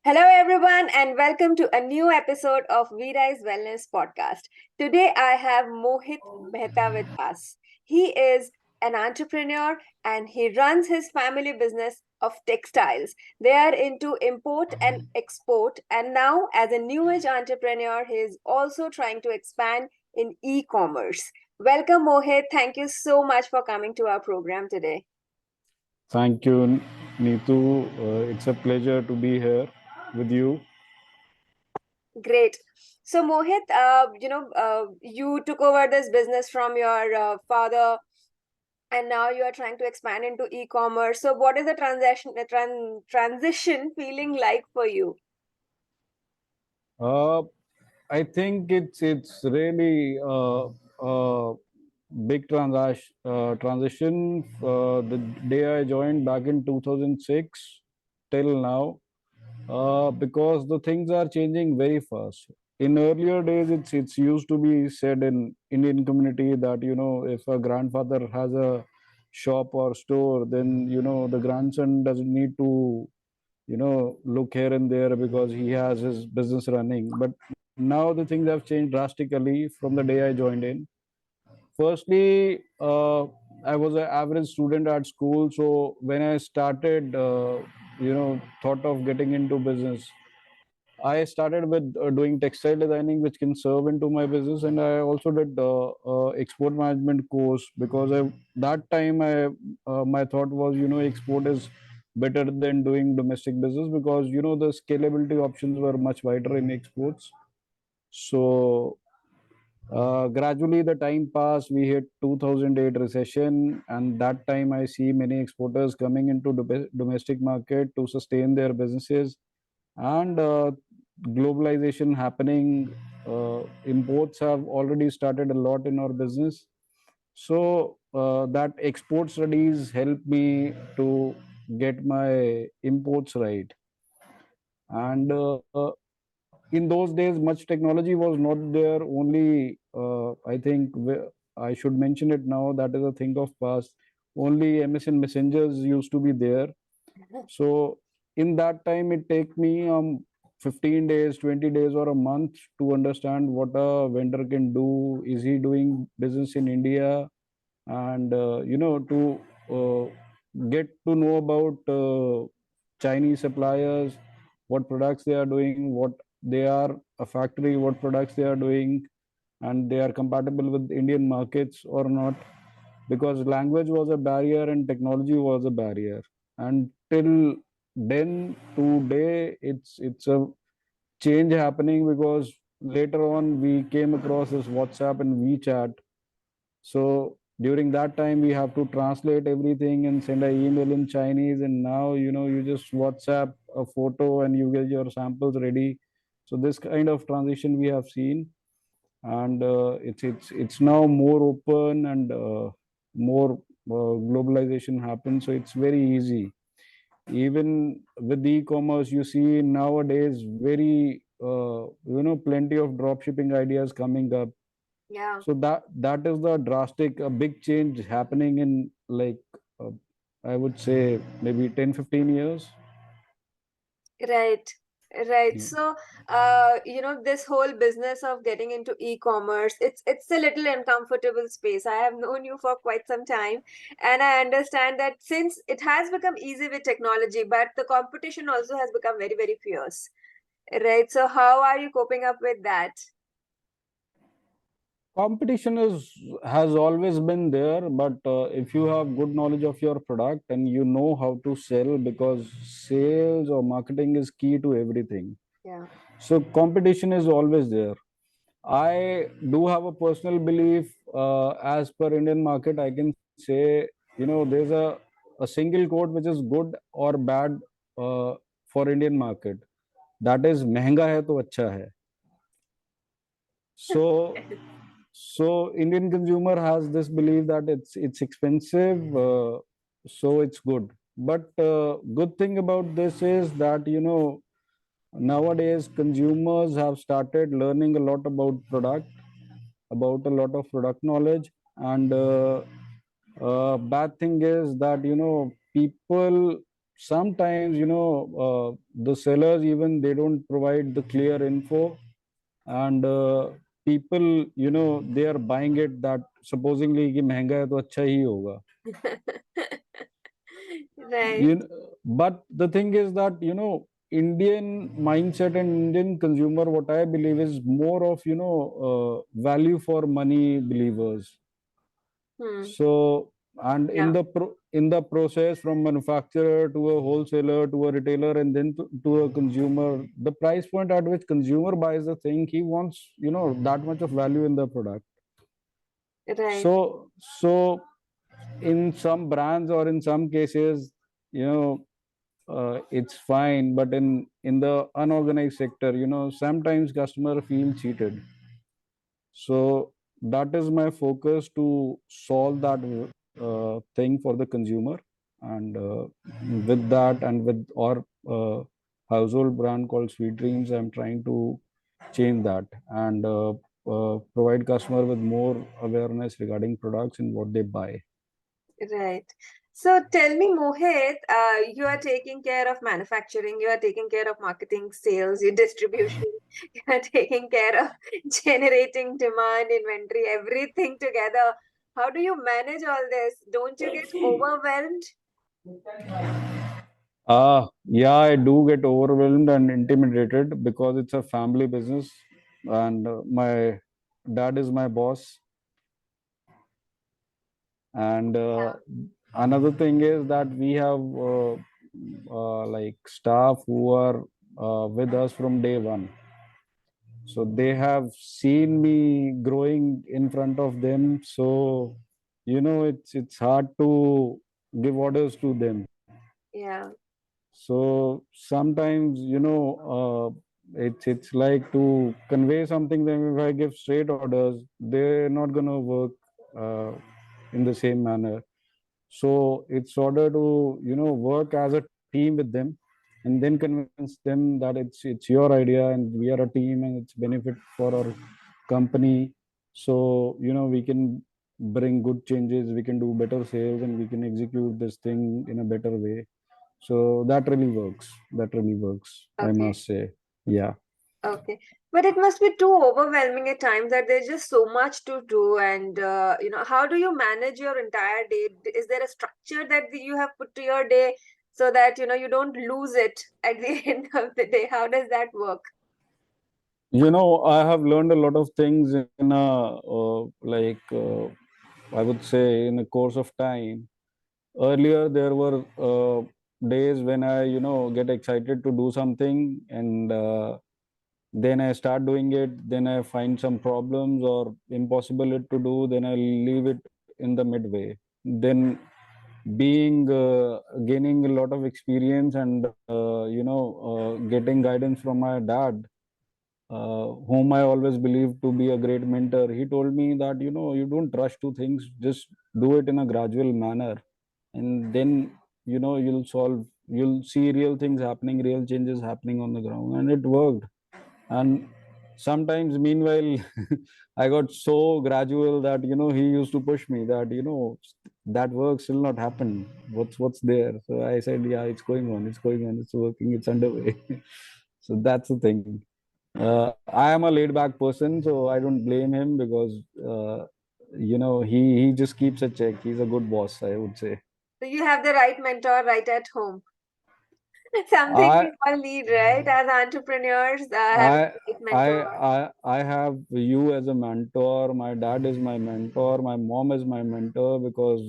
Hello, everyone, and welcome to a new episode of Virai's Wellness Podcast. Today, I have Mohit Mehta with us. He is an entrepreneur and he runs his family business of textiles. They are into import and export, and now, as a new age entrepreneur, he is also trying to expand in e commerce. Welcome, Mohit. Thank you so much for coming to our program today. Thank you, Neetu. It's a pleasure to be here with you. Great. So Mohit, you took over this business from your father, and now you are trying to expand into e-commerce. So what is the transition feeling like for you? Uh, I think it's really a big transition. The day I joined back in 2006 till now, because the things are changing very fast. In earlier days, it's used to be said in Indian community that if a grandfather has a shop or store, then the grandson doesn't need to look here and there because he has his business running. But now the things have changed drastically from the day I joined in. Firstly, I was an average student at school, so when I started thought of getting into business, I started with doing textile designing, which can serve into my business, and I also did export management course because that time my thought was export is better than doing domestic business because the scalability options were much wider in exports. So gradually the time passed. We hit 2008 recession, and that time I see many exporters coming into the domestic market to sustain their businesses and globalization happening. Imports have already started a lot in our business, so that export studies helped me to get my imports right. And in those days much technology was not there. Only I think I should mention it now, that is a thing of past. Only MSN messengers used to be there. So in that time, it take me 15 days, 20 days, or a month to understand what a vendor can do. Is he doing business in India? And to get to know about Chinese suppliers, what products they are doing, what they are a factory, what products they are doing, and they are compatible with Indian markets or not, because language was a barrier and technology was a barrier. And till then today, it's a change happening because later on we came across this WhatsApp and WeChat. So during that time we have to translate everything and send an email in Chinese, and now you just WhatsApp a photo and you get your samples ready. So this kind of transition we have seen, and it's now more open and more globalization happens, so it's very easy. Even with e-commerce, you see nowadays very plenty of drop shipping ideas coming up. Yeah. So that is the drastic a big change happening in, like, uh, I would say maybe 10-15 years. Right. Right. Yeah. So, this whole business of getting into e-commerce, it's a little uncomfortable space. I have known you for quite some time, and I understand that since it has become easy with technology, but the competition also has become very, very fierce. Right. So, how are you coping up with that? Competition has always been there, but if you have good knowledge of your product and you know how to sell, because sales or marketing is key to everything. Yeah. So competition is always there. I do have a personal belief, as per Indian market, I can say, there's a single quote which is good or bad for Indian market. That is, महंगा है तो अच्छा है. So so Indian consumer has this belief that it's expensive, so it's good. But good thing about this is that nowadays consumers have started learning a lot about a lot of product knowledge. And bad thing is that people sometimes, the sellers, even they don't provide the clear info, and people, they are buying it that supposedly कि महंगा है तो अच्छा ही होगा. Right. But the thing is that, Indian mindset and Indian consumer, what I believe, is more of, value for money believers. Hmm. So, and Yeah. in the process, from manufacturer to a wholesaler to a retailer and then to a consumer, the price point at which consumer buys the thing, he wants, that much of value in the product. Right. So in some brands or in some cases, you know it's fine, but in the unorganized sector, sometimes customer feel cheated. So that is my focus, to solve that thing for the consumer. And with that, and with our household brand called Sweet Dreams, I'm trying to change that, and provide customer with more awareness regarding products and what they buy. Right. So tell me, Mohit, you are taking care of manufacturing, you are taking care of marketing, sales, your distribution, you are taking care of generating demand, inventory, everything together. How do you manage all this? Don't you get overwhelmed? Yeah, I do get overwhelmed and intimidated because it's a family business, and my dad is my boss. And another thing is that we have like staff who are with us from day one. So they have seen me growing in front of them. So, it's hard to give orders to them. Yeah, So sometimes, it's like to convey something. Then if I give straight orders, they're not gonna work uh, in the same manner. So it's order to, work as a team with them, and then convince them that it's your idea and we are a team and it's benefit for our company. So, we can bring good changes, we can do better sales, and we can execute this thing in a better way. So that really works. That really works, I okay. must say. Yeah. Okay. But it must be too overwhelming at times that there's just so much to do. And, how do you manage your entire day? Is there a structure that you have put to your day so that, you don't lose it at the end of the day? How does that work? I have learned a lot of things in a, I would say, in a course of time. Earlier, there were days when I, get excited to do something, and then I start doing it. Then I find some problems or impossible it to do. Then I leave it in the midway. Then, being gaining a lot of experience, and getting guidance from my dad, whom I always believed to be a great mentor. He told me that, you don't rush to things, just do it in a gradual manner. And then, you'll see real things happening, real changes happening on the ground. And it worked. And sometimes, meanwhile, I got so gradual that, he used to push me that, that work still not happened. What's there? So I said, yeah, it's going on, it's working, it's underway. So that's the thing. I am a laid back person, so I don't blame him, because he just keeps a check. He's a good boss, I would say. So you have the right mentor right at home. Something I we all need, right? As entrepreneurs, having I the right I mentor. I have you as a mentor. My dad is my mentor. My mom is my mentor, because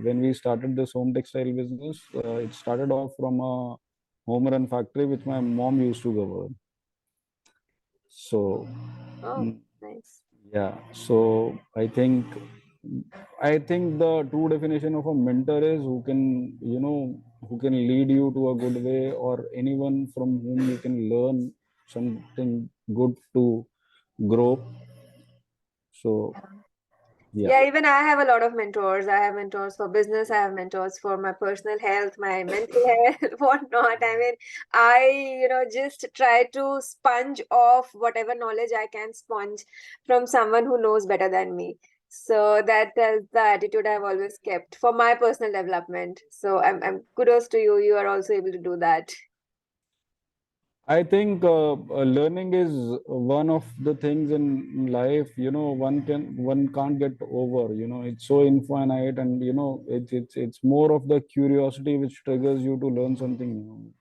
when we started this home textile business, it started off from a home run factory which my mom used to govern. So, Oh, mm, nice. yeah. So I think the true definition of a mentor is who can lead you to a good way, or anyone from whom you can learn something good to grow. So, yeah. Yeah, even I have a lot of mentors. I have mentors for business. I have mentors for my personal health, my mental health, whatnot. I mean, just try to sponge off whatever knowledge I can sponge from someone who knows better than me. So that is the attitude I've always kept for my personal development. So I'm kudos to you. You are also able to do that. I think learning is one of the things in life. One can't get over. It's so infinite, and it's more of the curiosity which triggers you to learn something new.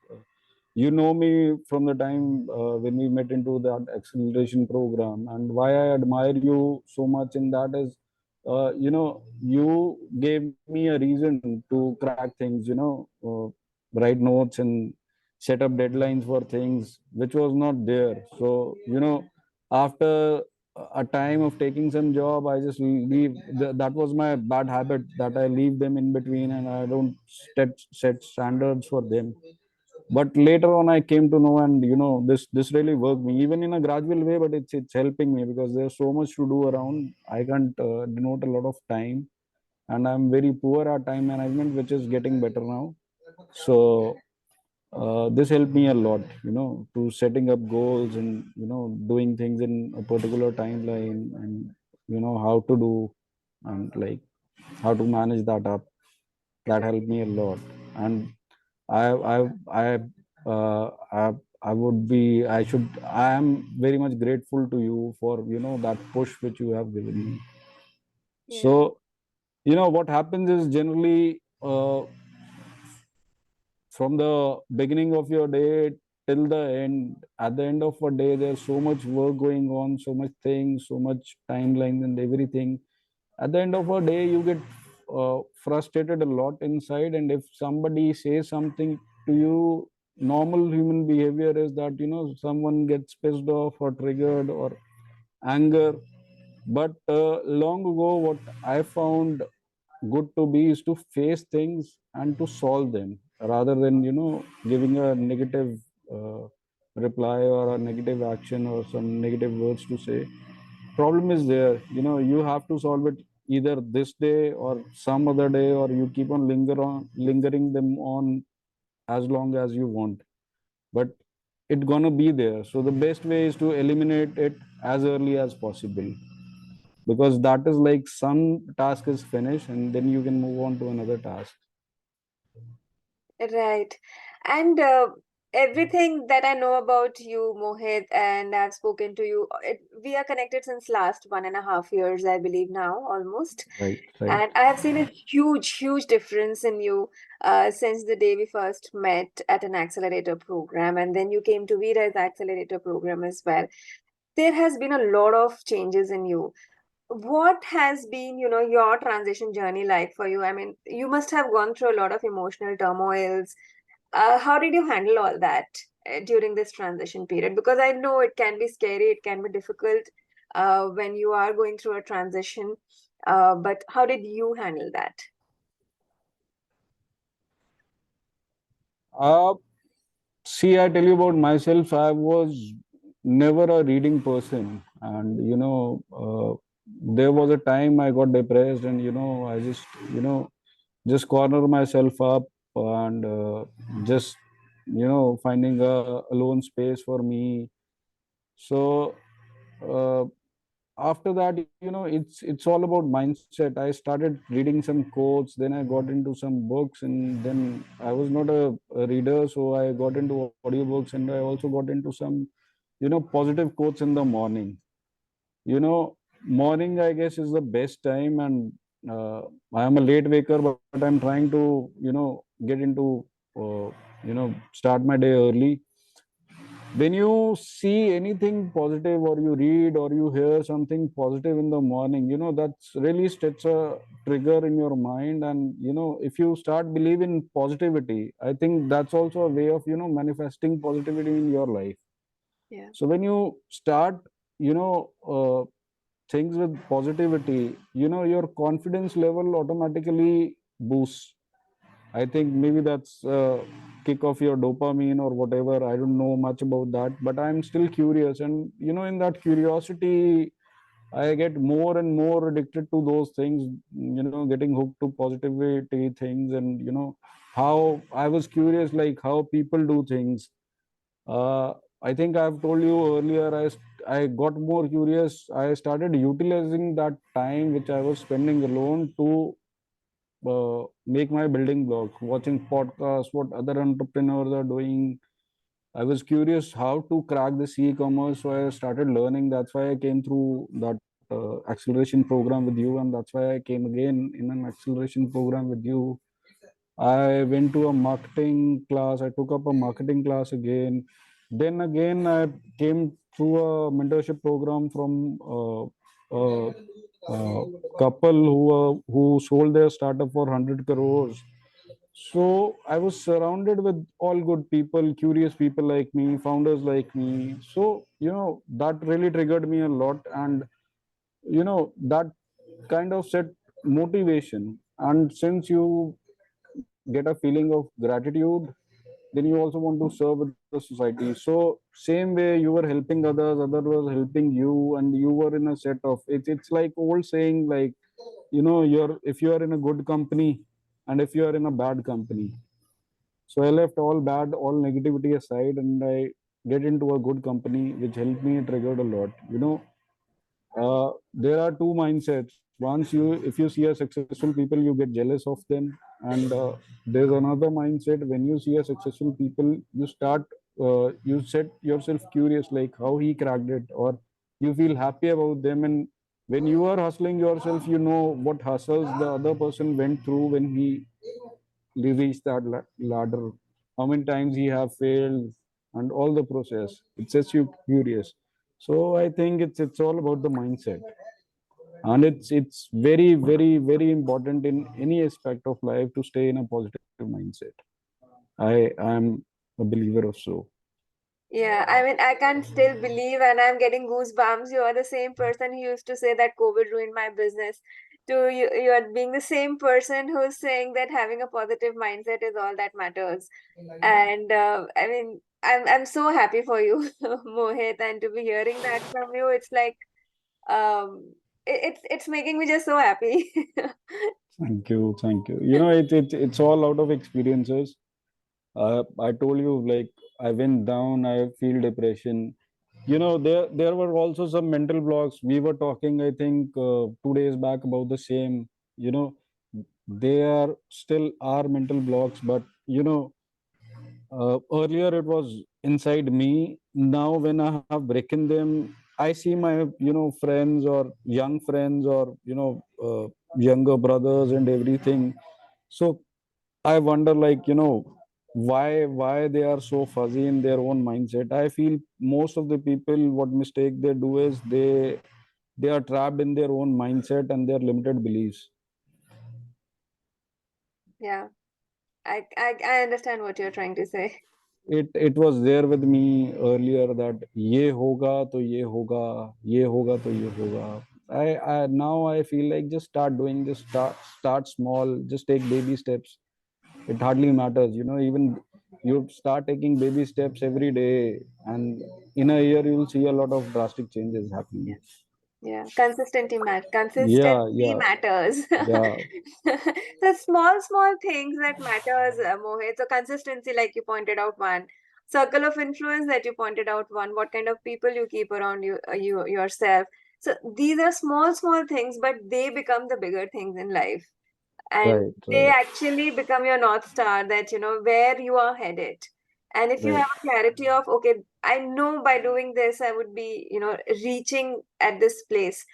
You know me from the time when we met into that acceleration program, and why I admire you so much in that is, you gave me a reason to crack things. Write notes and set up deadlines for things which was not there. So after a time of taking some job, I just leave. That was my bad habit, that I leave them in between and I don't set standards for them. But later on I came to know, and this really worked me even in a gradual way, but it's helping me because there's so much to do around. I can't denote a lot of time, and I'm very poor at time management, which is getting better now. So this helped me a lot, to setting up goals and doing things in a particular timeline, and how to do, and like how to manage that up. That helped me a lot. And I I I uh, I I would be I should I am very much grateful to you for that push which you have given me. Yeah. So what happens is generally, from the beginning of your day till the end, at the end of a day there's so much work going on, so much things, so much timelines and everything. At the end of a day you get frustrated a lot inside, and if somebody says something to you, normal human behavior is that someone gets pissed off or triggered or anger. But long ago, what I found good to be is to face things and to solve them, rather than giving a negative uh, reply or a negative action or some negative words to say. Problem is there, you have to solve it either this day or some other day, or you keep on lingering them on as long as you want. But it's gonna be there, so the best way is to eliminate it as early as possible, because that is like some task is finished and then you can move on to another task. Right. And everything that I know about you, Mohit, and I've spoken to you, we are connected since last 1.5 years, I believe now, almost. Right, right. And I have seen a huge, huge difference in you since the day we first met at an accelerator program. And then you came to Vira's accelerator program as well. There has been a lot of changes in you. What has been, your transition journey like for you? I mean, you must have gone through a lot of emotional turmoils. How did you handle all that during this transition period? Because I know it can be scary, it can be difficult when you are going through a transition. But how did you handle that? uh See, I tell you about myself. I was never a reading person, and there was a time I got depressed, and I just just corner myself up, and just finding a alone space for me. So uh, after that, it's all about mindset. I started reading some quotes, then I got into some books, and then I was not a reader, so I got into audiobooks, and I also got into some positive quotes in the morning. Morning, I guess, is the best time, and I am a late waker, but I'm trying to get into start my day early. When you see anything positive, or you read or you hear something positive in the morning, that's really sets a trigger in your mind. And if you start believing positivity, I think that's also a way of manifesting positivity in your life. Yeah. So when you start things with positivity, your confidence level automatically boosts. I think maybe that's kick off your dopamine or whatever. I don't know much about that, but I'm still curious. And in that curiosity, I get more and more addicted to those things. Getting hooked to positivity things, and how I was curious, like how people do things. I think I've told you earlier, I got more curious. I started utilizing that time which I was spending alone to make my building blocks, watching podcasts, what other entrepreneurs are doing. I was curious how to crack this e-commerce, so I started learning. That's why I came through that acceleration program with you, and that's why I came again in an acceleration program with you. I went to a marketing class. I took up a marketing class again. Then again, I came through a mentorship program from a couple who sold their startup for 100 crores. So I was surrounded with all good people, curious people like me, founders like me. So that really triggered me a lot, and that kind of set motivation. And since you get a feeling of gratitude, then you also want to serve with the society. So same way you were helping others, other was helping you, and you were in a set of it's like old saying, like, you're if you are in a good company and if you are in a bad company. So I left all bad, all negativity aside, and I get into a good company, which helped me, triggered a lot. There are two mindsets. Once if you see a successful people, you get jealous of them, and there's another mindset. When you see a successful people, you set yourself curious, like how he cracked it, or you feel happy about them. And when you are hustling yourself, you know what hustles the other person went through when he reached that ladder, how many times he have failed, and all the process. It sets you curious. So I think it's all about the mindset, and it's very, very, very important in any aspect of life to stay in a positive mindset. I am a believer of so. Yeah, I mean, I can't still believe, and I'm getting goosebumps. You are the same person who used to say that COVID ruined my business. To you, you are being the same person who's saying that having a positive mindset is all that matters. And I mean, I'm so happy for you, Mohit, and to be hearing that from you, it's like it's making me just so happy. Thank you, thank you. It's all out of experiences. I told you, like, I went down, I feel depression. There were also some mental blocks. We were talking, I think, 2 days back about the same. You know, they are still our mental blocks, but earlier it was inside me. Now when I have broken them, I see my friends, or young friends, or younger brothers and everything. So I wonder, like, why they are so fuzzy in their own mindset. I feel most of the people, what mistake they do is they are trapped in their own mindset and their limited beliefs. Yeah, I understand what you're trying to say. It was there with me earlier that ye hoga to ye hoga to ye hoga. I now I feel like just start doing, just start small, just take baby steps. It hardly matters, even you start taking baby steps every day, and in a year you'll see a lot of drastic changes happening. Yeah, Yeah, consistency yeah, matters. yeah. The small things that matters, Mohit. So consistency, like you pointed out, one circle of influence that you pointed out, one what kind of people you keep around you yourself. So these are small things, but they become the bigger things in life, and Right, they right, actually become your north star, that you know where you are headed. And if you right, have a clarity of, okay, I know by doing this I would be, reaching at this place,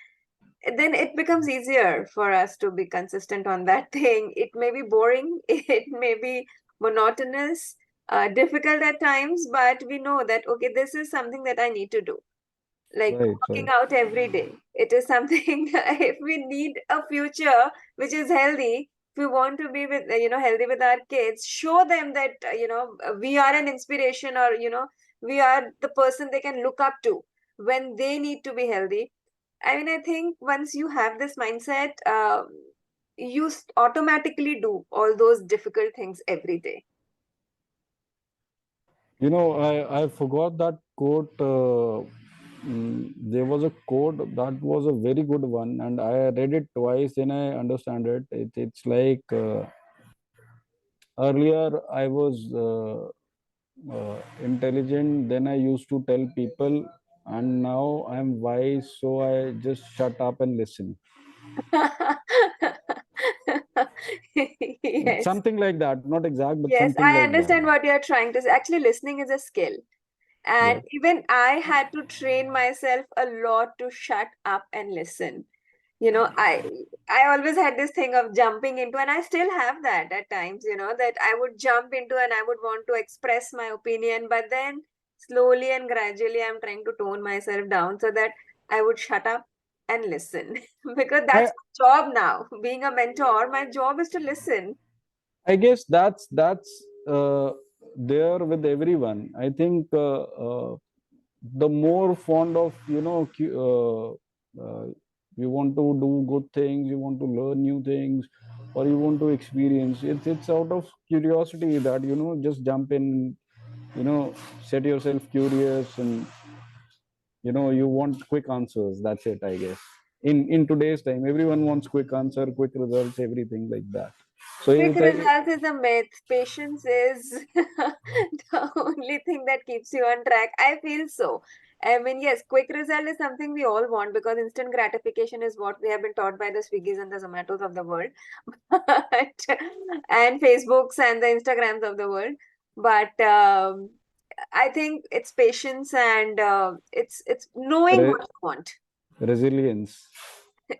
then it becomes easier for us to be consistent on that thing. It may be boring, it may be monotonous, difficult at times, but we know that, okay, this is something that I need to do, like right, working right, out every day. It is something if we need a future which is healthy, if we want to be with healthy with our kids, show them that we are an inspiration, or we are the person they can look up to when they need to be healthy. I mean, I think once you have this mindset, you automatically do all those difficult things every day. I forgot that quote. There was a quote that was a very good one, and I read it twice, then I understand it. It's like, earlier I was intelligent than I used to tell people, and now I'm wise, so I just shut up and listen. Yes. Something like that, not exact, but Yes, something I like that. understand what you're trying to say. Actually, listening is a skill. Yeah. And even I had to train myself a lot to shut up and listen. You know, I always had this thing of jumping into, and I still have that at times, that I would jump into and I would want to express my opinion, but then slowly and gradually I'm trying to tone myself down so that I would shut up and listen. Because I that's my job now. Being a mentor, my job is to listen. I guess that's there with everyone. I think the more fond of you want to do good things, you want to learn new things, or you want to experience. It's out of curiosity that just jump in, you know, set yourself curious, and you want quick answers. That's it, I guess. In today's time, everyone wants quick answer, quick results, everything like that. So Quick it, results is a myth. Patience is the only thing that keeps you on track. I feel so. I mean, yes, quick result is something we all want because instant gratification is what we have been taught by the Swiggies and the Zomatos of the world, but, and Facebooks and the Instagrams of the world. But I think it's patience and it's knowing what re- you want. resilience.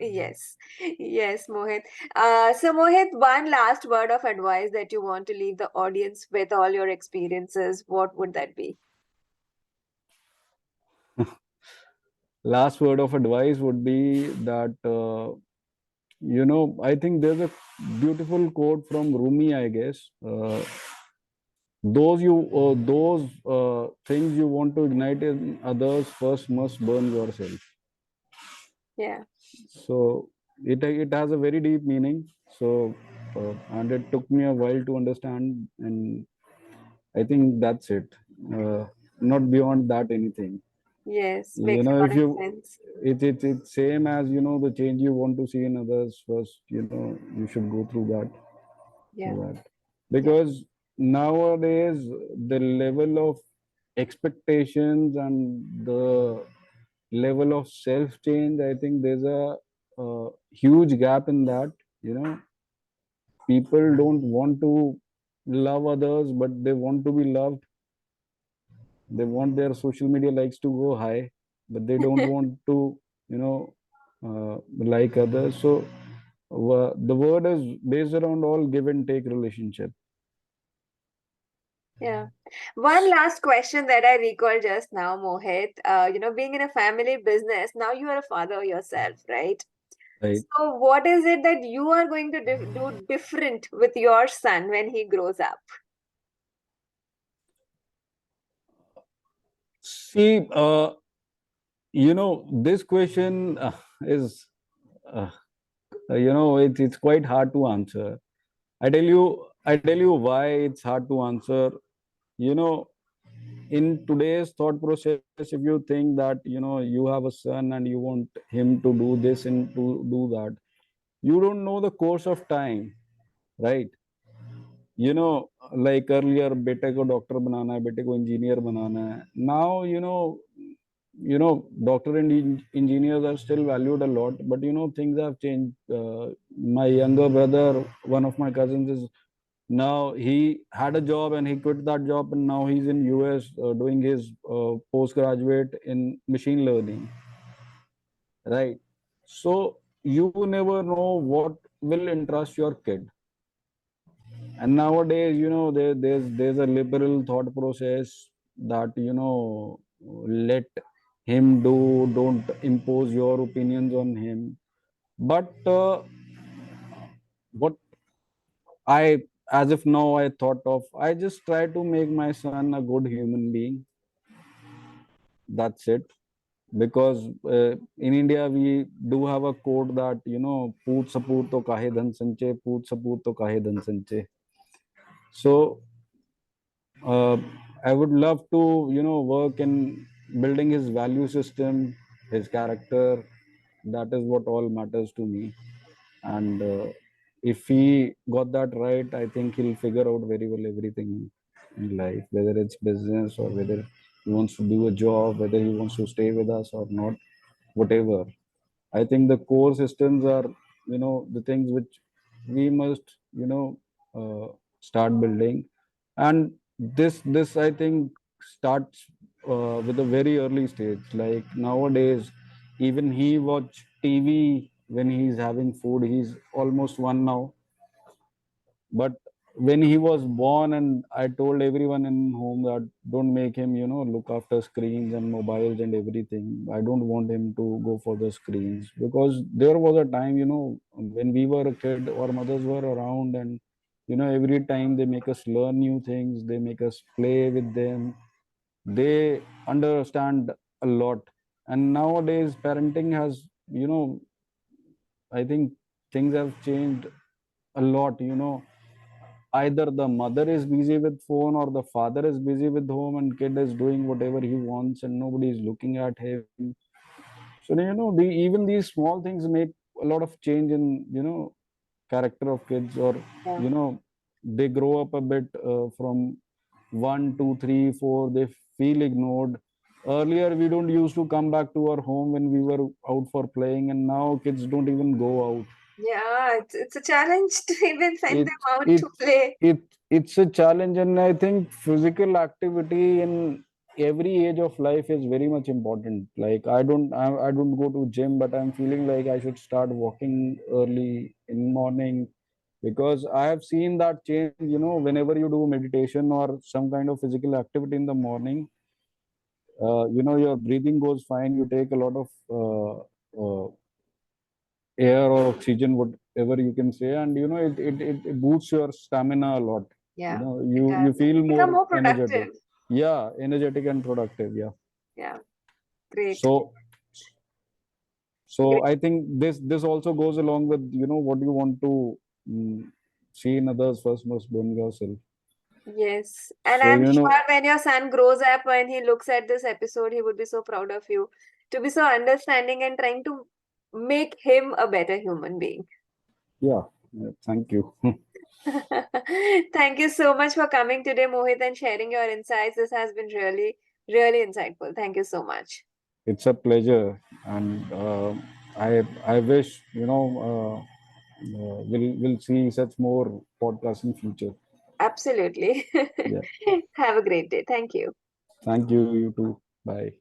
Yes, yes, Mohit. So, Mohit, one last word of advice that you want to leave the audience with all your experiences, what would that be? Last word of advice would be that I think there's a beautiful quote from Rumi, I guess. Those things you want to ignite in others first must burn yourself. Yeah, So it has a very deep meaning. So and it took me a while to understand, and I think that's it. uh, Not beyond that anything. yes, makes a If lot of you sense. it's same as the change you want to see in others first. You should go through that. Yeah, That yeah, because nowadays the level of expectations and the level of self change, I think there's a huge gap in that. People don't want to love others, but they want to be loved. They want their social media likes to go high, but they don't want to you know like others. So the word is based around all give and take relationship. yeah. One last question that I recall just now, Mohit. Being in a family business, now you are a father yourself, right? Right. So, what is it that you are going to do different with your son when he grows up? See, this question is uh, it's quite hard to answer. I tell you why it's hard to answer. you know in today's thought process, if you think that you have a son and you want him to do this and to do that, you don't know the course of time, right? Like earlier, बेटे को doctor बनाना है, बेटे को engineer बनाना है. Now doctor and engineers are still valued a lot, but things have changed. My younger brother, one of my cousins, is now he had a job and he quit that job, and now he's in US doing his postgraduate in machine learning, right? So you never know what will interest your kid. And nowadays, there's a liberal thought process that let him do, don't impose your opinions on him. But what I, as if now I thought of, I just try to make my son a good human being. That's it. Because in India we do have a quote that "Poot saput to kahe dhan sanche, poot saput to kahe dhan sanche." So uh, I would love to work in building his value system, his character. That is what all matters to me. And if he got that right, I think he'll figure out very well everything in life, whether it's business or whether he wants to do a job, whether he wants to stay with us or not, whatever. I think the core systems are, the things which we must, start building. And this I think starts with a very early stage. Like nowadays, even he watch TV when he's having food. He's almost one now, but when he was born, and I told everyone in home that don't make him, look after screens and mobiles and everything. I don't want him to go for the screens, because there was a time, when we were a kid, our mothers were around, and every time they make us learn new things, they make us play with them, they understand a lot. And nowadays parenting has, I think things have changed a lot. Either the mother is busy with phone or the father is busy with home, and kid is doing whatever he wants and nobody is looking at him. So even these small things make a lot of change in, character of kids. Or Yeah. you know they grow up a bit, from 1 2 3 4, they feel ignored. Earlier we don't used to come back to our home when we were out for playing, and now kids don't even go out. Yeah, it's a challenge to even send it them out it to play. it it's a challenge, and I think physical activity in every age of life is very much important. Like I don't go to gym, but I'm feeling like I should start walking early in morning, because I have seen that change. Whenever you do meditation or some kind of physical activity in the morning, your breathing goes fine, you take a lot of air or oxygen, whatever you can say, and it boosts your stamina a lot. Yeah, it You does. And feel you become more more energetic. productive. Yeah, energetic and productive. Yeah. Yeah, great. So so Great. I think this also goes along with, what you want to, mm, see in others first must be in yourself. Yes. And So I'm sure when your son grows up, when he looks at this episode, he would be so proud of you to be so understanding and trying to make him a better human being. yeah, yeah, thank you. Thank you so much for coming today, Mohit, and sharing your insights. This has been really, really insightful. Thank you so much. It's a pleasure, and I wish, we'll see such more podcasts in future. Absolutely. Yeah. Have a great day. Thank you. Thank you. You too. Bye.